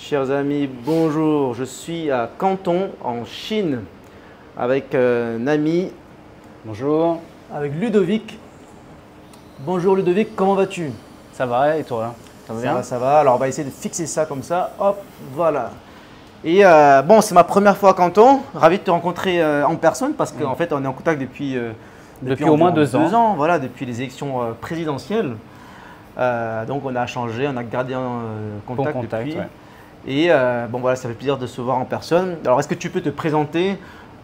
Chers amis, bonjour. Je suis à Canton, en Chine, avec Nami. Bonjour. Avec Ludovic. Bonjour Ludovic, comment vas-tu? Ça va et toi? Ça va bien? Ça va. Alors on va essayer de fixer ça comme ça. Hop, voilà. Et bon, c'est ma première fois à Canton. Ravi de te rencontrer en personne parce qu'en fait, on est en contact depuis au moins 2 ans. Voilà, depuis les élections présidentielles. Donc on a changé, on a gardé un contact, Bon contact, depuis. ouais. Et bon voilà, ça fait plaisir de se voir en personne. Alors est-ce que tu peux te présenter,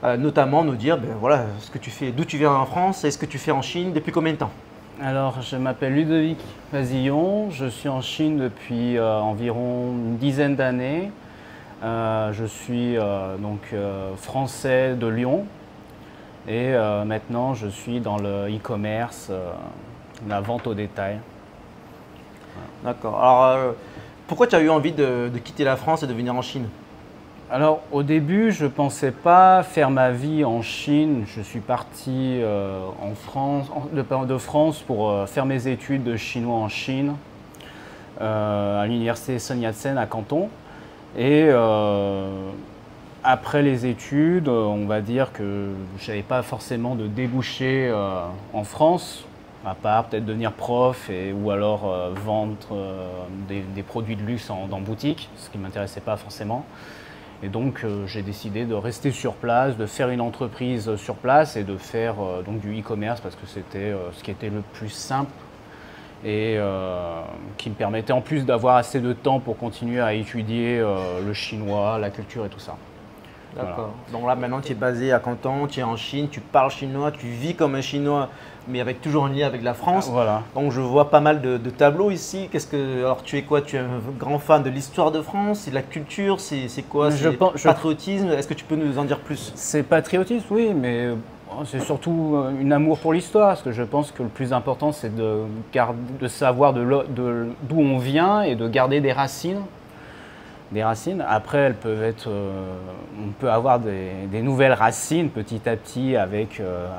notamment nous dire voilà, ce que tu fais, d'où tu viens en France et ce que tu fais en Chine, depuis combien de temps? Alors, je m'appelle Ludovic Vazillon, je suis en Chine depuis environ une dizaine d'années. Je suis français de Lyon et maintenant je suis dans le e-commerce, la vente au détail. D'accord. Alors pourquoi tu as eu envie de quitter la France et de venir en Chine? Alors au début, je ne pensais pas faire ma vie en Chine. Je suis parti de France pour faire mes études de chinois en Chine à l'université Sun Yat-sen à Canton. Et après les études, on va dire que je n'avais pas forcément de débouchés en France, à part peut-être devenir prof ou alors vendre des produits de luxe dans boutique, ce qui ne m'intéressait pas forcément. Et donc j'ai décidé de rester sur place, de faire une entreprise sur place et de faire donc du e-commerce parce que c'était ce qui était le plus simple et qui me permettait en plus d'avoir assez de temps pour continuer à étudier le chinois, la culture et tout ça. D'accord. Voilà. Donc là maintenant tu es basé à Canton, tu es en Chine, tu parles chinois, tu vis comme un Chinois mais avec toujours un lien avec la France. Voilà. Donc je vois pas mal de tableaux ici. Alors tu es quoi? Tu es un grand fan de l'histoire de France, c'est de la culture, c'est quoi? C'est patriotisme? Est-ce que tu peux nous en dire plus? C'est patriotisme, oui, mais c'est surtout un amour pour l'histoire, parce que je pense que le plus important c'est de savoir d'où on vient et de garder des racines. Après, elles peuvent être, on peut avoir des nouvelles racines petit à petit à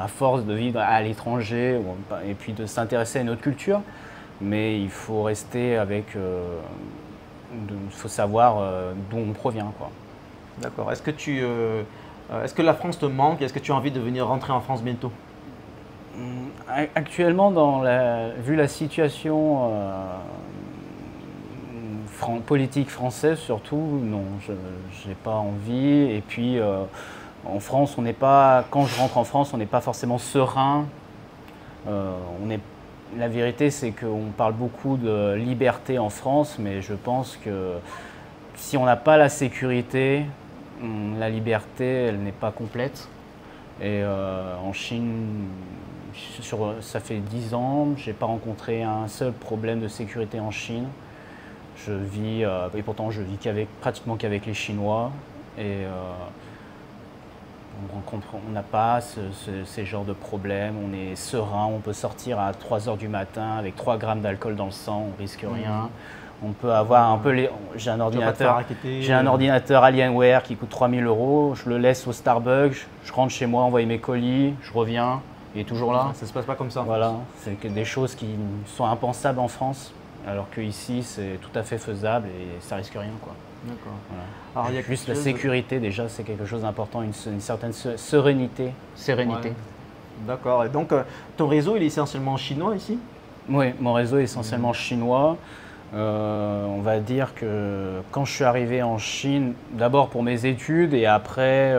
force de vivre à l'étranger et puis de s'intéresser à une autre culture. Mais il faut rester il faut savoir d'où on provient, quoi. D'accord. Est-ce que la France te manque? Est-ce que tu as envie de venir rentrer en France bientôt? Actuellement, vu la situation politique française surtout, non, je n'ai pas envie. Et puis en France, quand je rentre en France, on n'est pas forcément serein. La vérité, c'est qu'on parle beaucoup de liberté en France, mais je pense que si on n'a pas la sécurité, la liberté, elle n'est pas complète. Et en Chine, ça fait 10 ans, je n'ai pas rencontré un seul problème de sécurité en Chine. Je vis, et pourtant je vis pratiquement qu'avec les Chinois, et on n'a pas ces genres de problèmes, on est serein, on peut sortir à 3 h du matin avec 3 grammes d'alcool dans le sang, on risque rien. On peut avoir j'ai un ordinateur Alienware qui coûte 3 000 €, je le laisse au Starbucks, je rentre chez moi, envoyer mes colis, je reviens, il est toujours là. Ça se passe pas comme ça. Voilà, c'est des choses qui sont impensables en France. Alors qu'ici, c'est tout à fait faisable et ça risque rien, quoi. D'accord. Voilà. Alors, il y a juste la sécurité, déjà, c'est quelque chose d'important, une certaine sérénité. Ouais. D'accord. Et donc, ton réseau, il est essentiellement chinois ici? Oui, mon réseau est essentiellement chinois. On va dire que quand je suis arrivé en Chine, d'abord pour mes études et après,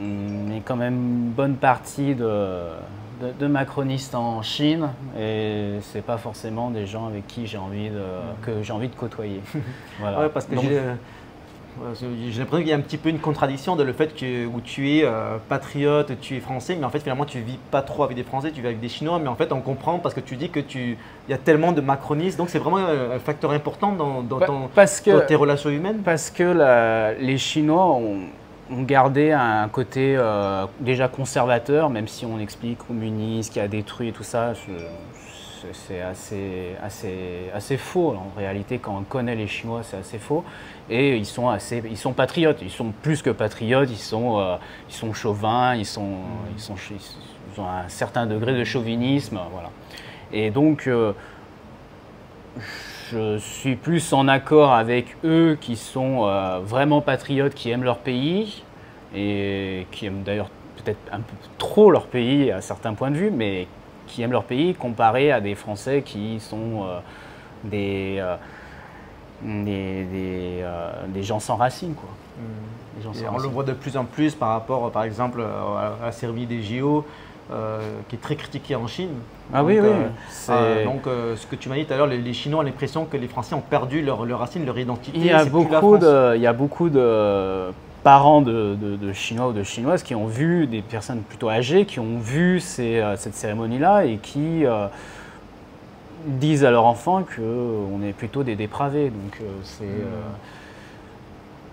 il y a quand même une bonne partie de macronistes en Chine et c'est pas forcément des gens avec qui j'ai envie de côtoyer. Voilà. Ouais, parce que j'ai l'impression qu'il y a un petit peu une contradiction dans le fait où tu es patriote, tu es français, mais en fait finalement tu vis pas trop avec des Français, tu vis avec des Chinois, mais en fait on comprend parce que tu dis que il y a tellement de macronistes, donc c'est vraiment un facteur important dans tes relations humaines. Parce que les Chinois ont gardé un côté déjà conservateur, même si on explique communiste qui a détruit et tout ça, c'est assez faux. En réalité, quand on connaît les Chinois, c'est assez faux. Et ils sont patriotes. Ils sont plus que patriotes. Ils sont chauvins. Ils ont un certain degré de chauvinisme. Voilà. Et donc, je suis plus en accord avec eux qui sont vraiment patriotes, qui aiment leur pays et qui aiment d'ailleurs peut-être un peu trop leur pays à certains points de vue, mais qui aiment leur pays comparé à des Français qui sont des gens sans racines, quoi. Des gens sans Et on racines. le voit de plus en plus par rapport, par exemple, à la cérémonie des JO, qui est très critiquée en Chine. Ah Donc, oui, oui. Ce que tu m'as dit tout à l'heure, les Chinois ont l'impression que les Français ont perdu leur racine, leur identité. Il y a c'est plus la France. il y a beaucoup de parents de Chinois ou de Chinoises qui ont vu, des personnes plutôt âgées, qui ont vu cette cérémonie-là et qui disent à leurs enfants qu'on est plutôt des dépravés. Donc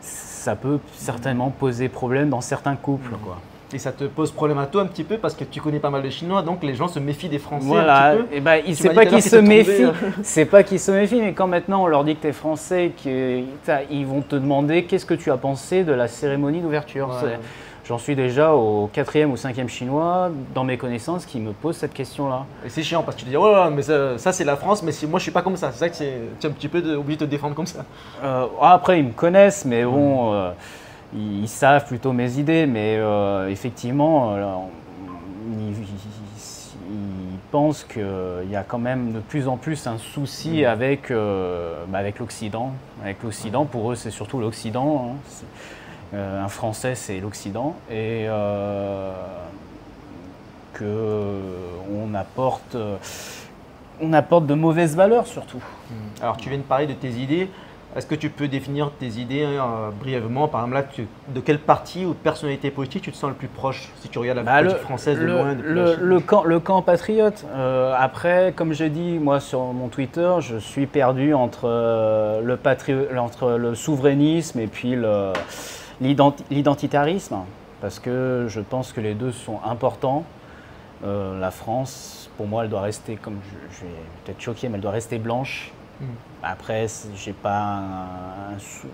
ça peut certainement poser problème dans certains couples, quoi. Et ça te pose problème à toi un petit peu parce que tu connais pas mal de Chinois, donc les gens se méfient des Français Voilà, un petit peu. et ben, Tu c'est m'as pas dit tout à qu'ils l'heure se qu'ils te méfient, trouvaient, c'est pas qu'ils se méfient, mais quand maintenant on leur dit que tu es français, ils vont te demander qu'est-ce que tu as pensé de la cérémonie d'ouverture. Ouais. J'en suis déjà au 4e ou 5e chinois dans mes connaissances qui me posent cette question-là. Et c'est chiant parce que tu te dis, oh là là, mais ça c'est la France, mais moi je suis pas comme ça. C'est ça que tu es un petit peu obligé de te défendre comme ça. Après, ils me connaissent, mais bon, ils savent plutôt mes idées, mais effectivement, ils pensent qu'il y a quand même de plus en plus un souci avec l'Occident. Avec l'Occident, pour eux, c'est surtout l'Occident. Hein. Un Français, c'est l'Occident. Et qu'on apporte de mauvaises valeurs, surtout. Alors tu viens de parler de tes idées. Est-ce que tu peux définir tes idées brièvement? Par exemple, là, de quel parti ou de personnalité politique tu te sens le plus proche si tu regardes la politique française de loin le camp patriote. Après, comme j'ai dit, moi sur mon Twitter, je suis perdu entre le souverainisme et puis l'identitarisme, parce que je pense que les deux sont importants. La France, pour moi, elle doit rester, comme je vais peut-être choquer, mais elle doit rester blanche. Après, j'ai pas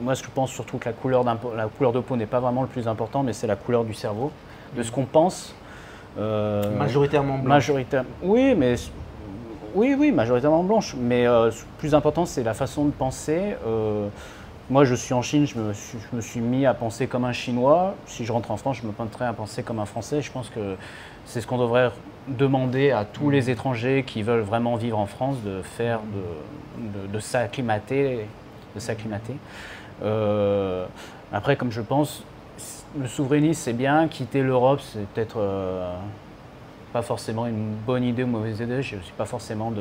moi, je pense surtout que la couleur de peau n'est pas vraiment le plus important, mais c'est la couleur du cerveau, de ce qu'on pense. Majoritairement blanche. Oui, majoritairement blanche. Mais le plus important, c'est la façon de penser. Moi, je suis en Chine, je me suis mis à penser comme un Chinois. Si je rentre en France, je me mettrai à penser comme un Français. Je pense que c'est ce qu'on devrait demander à tous les étrangers qui veulent vraiment vivre en France, de faire, de s'acclimater. Après, comme je pense, le souverainisme, c'est bien. Quitter l'Europe, c'est peut-être pas forcément une bonne idée ou une mauvaise idée. Je ne suis pas forcément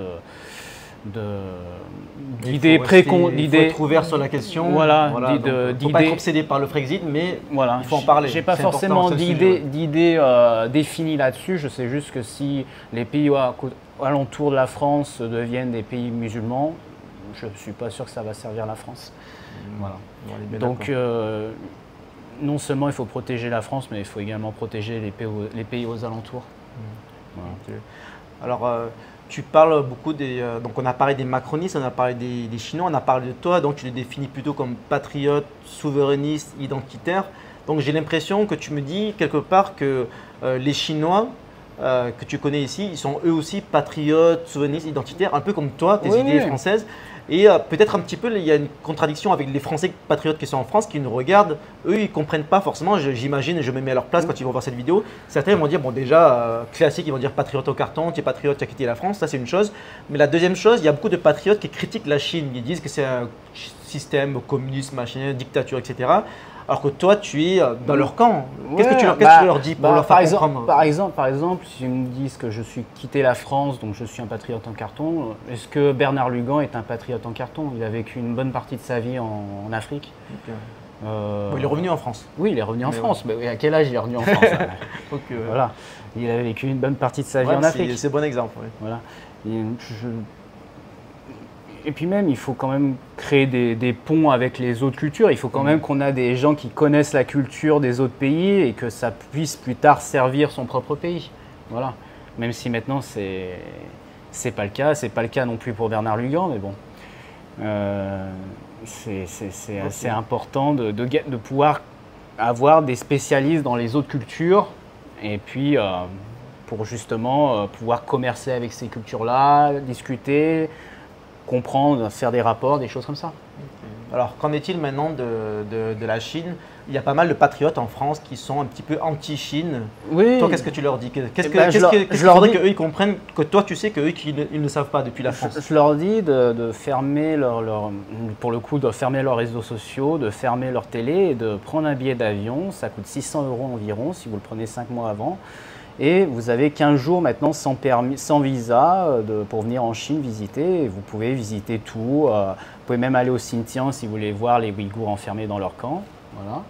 d'idées préconçues. Il faut être ouvert sur la question. Voilà, il ne faut pas être obsédé par le Frexit, mais voilà, il faut en parler. Je n'ai pas forcément d'idées définies là-dessus. Je sais juste que si les pays alentours de la France deviennent des pays musulmans, je ne suis pas sûr que ça va servir la France. Voilà. Donc, non seulement il faut protéger la France, mais il faut également protéger les pays aux alentours. Voilà. Okay. Alors, tu parles beaucoup donc on a parlé des macronistes, on a parlé des Chinois, on a parlé de toi, donc tu les définis plutôt comme patriote, souverainiste, identitaire. Donc j'ai l'impression que tu me dis quelque part que les Chinois que tu connais ici, ils sont eux aussi patriotes, souverainistes, identitaires, un peu comme toi, tes idées françaises. Et peut-être un petit peu, il y a une contradiction avec les Français patriotes qui sont en France, qui nous regardent. Eux, ils ne comprennent pas forcément, j'imagine, et je me mets à leur place quand ils vont voir cette vidéo. Certains vont dire, bon déjà, classique, ils vont dire patriote au carton, tu es patriote, tu as quitté la France, ça c'est une chose. Mais la deuxième chose, il y a beaucoup de patriotes qui critiquent la Chine. Ils disent que c'est un système communiste, machin, dictature, etc. Alors que toi, tu es dans leur camp. Qu'est-ce que tu leur dis pour leur faire comprendre? Par exemple, s'ils me disent que je suis quitté la France, donc je suis un patriote en carton, est-ce que Bernard Lugan est un patriote en carton? Il a vécu une bonne partie de sa vie en Afrique. Okay. Bon, il est revenu en France. Oui, il est revenu en France. Mais à quel âge il est revenu en France? Donc, voilà. Il a vécu une bonne partie de sa vie en Afrique. C'est un bon exemple. Oui. Voilà. Et puis même, il faut quand même créer des ponts avec les autres cultures. Il faut quand même qu'on ait des gens qui connaissent la culture des autres pays et que ça puisse plus tard servir son propre pays. Voilà. Même si maintenant, c'est pas le cas. C'est pas le cas non plus pour Bernard Lugan, mais bon. C'est assez important de pouvoir avoir des spécialistes dans les autres cultures et puis pour justement pouvoir commercer avec ces cultures-là, discuter, comprendre, faire des rapports, des choses comme ça. Alors, qu'en est-il maintenant de la Chine? Il y a pas mal de patriotes en France qui sont un petit peu anti-Chine. Oui. Toi, qu'est-ce que tu leur dis? Qu'est-ce ben, qu'il je leur faudrait dis- qu'eux ils comprennent, que toi tu sais qu'eux ils ne savent pas depuis la France? Je leur dis de fermer pour le coup, de fermer leurs réseaux sociaux, de fermer leur télé et de prendre un billet d'avion. Ça coûte 600 € environ si vous le prenez 5 mois avant. Et vous avez 15 jours maintenant sans permis, sans visa pour venir en Chine visiter. Et vous pouvez visiter tout. Vous pouvez même aller au Xinjiang si vous voulez voir les Ouïghours enfermés dans leur camp. Voilà.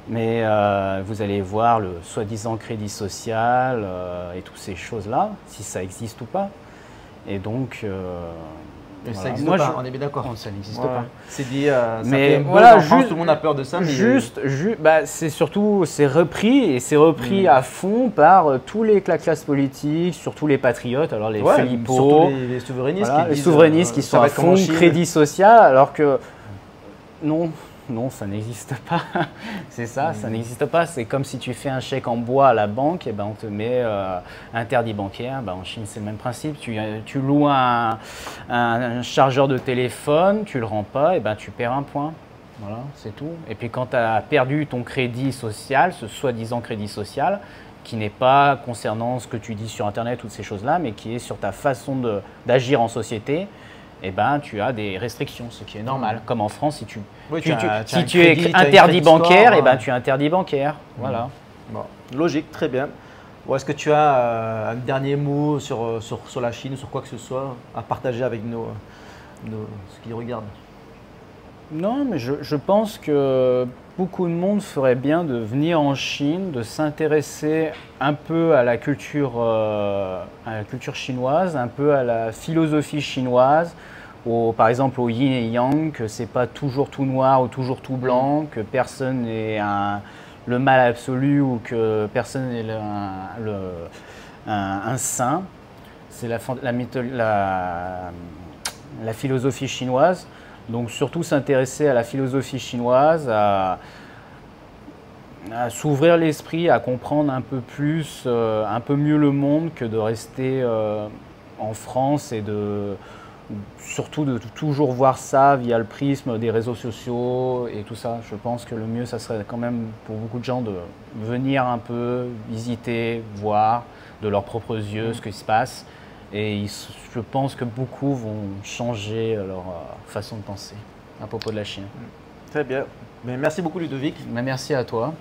Mais vous allez voir le soi-disant crédit social et toutes ces choses-là, si ça existe ou pas. Et donc, Mais ça voilà. n'existe Moi, pas, on est bien d'accord. ça n'existe Ouais. pas. C'est dit, ça Mais fait un buzz voilà, en France, juste- tout le monde a peur de ça. Mais C'est surtout, c'est repris à fond par la classe politique, surtout les patriotes, alors les ouais, Philippot, surtout les souverainistes voilà, qui les disent, souverainistes qui ça sont va à être comme en fond Chine. crédit social, alors que non, ça n'existe pas. C'est ça, ça n'existe pas. C'est comme si tu fais un chèque en bois à la banque, et ben on te met interdit bancaire. Ben en Chine, c'est le même principe. Tu loues un chargeur de téléphone, tu le rends pas, et ben tu perds un point. Voilà, c'est tout. Et puis quand tu as perdu ton crédit social, ce soi-disant crédit social, qui n'est pas concernant ce que tu dis sur Internet, toutes ces choses-là, mais qui est sur ta façon d'agir en société, eh ben, tu as des restrictions, ce qui est normal. Comme en France, si tu, Oui, tu- tu as- tu- tu as si un tu crédit, es tu as un interdit crédit score, bancaire, eh ben, tu es interdit bancaire. Voilà. Bon, logique, très bien. Bon, est-ce que tu as un dernier mot sur la Chine, sur quoi que ce soit, à partager avec ceux qui regardent? Non, mais je pense que beaucoup de monde ferait bien de venir en Chine, de s'intéresser un peu à la culture chinoise, un peu à la philosophie chinoise, par exemple au yin et yang, que c'est pas toujours tout noir ou toujours tout blanc, que personne n'est le mal absolu ou que personne n'est un saint. C'est la philosophie chinoise. Donc surtout s'intéresser à la philosophie chinoise, à s'ouvrir l'esprit, à comprendre un peu plus, un peu mieux le monde que de rester en France et surtout de toujours voir ça via le prisme des réseaux sociaux et tout ça. Je pense que le mieux, ça serait quand même pour beaucoup de gens de venir un peu visiter, voir de leurs propres yeux ce qui se passe. Et je pense que beaucoup vont changer leur façon de penser à propos de la Chine. Très bien. Mais merci beaucoup, Ludovic. Mais merci à toi.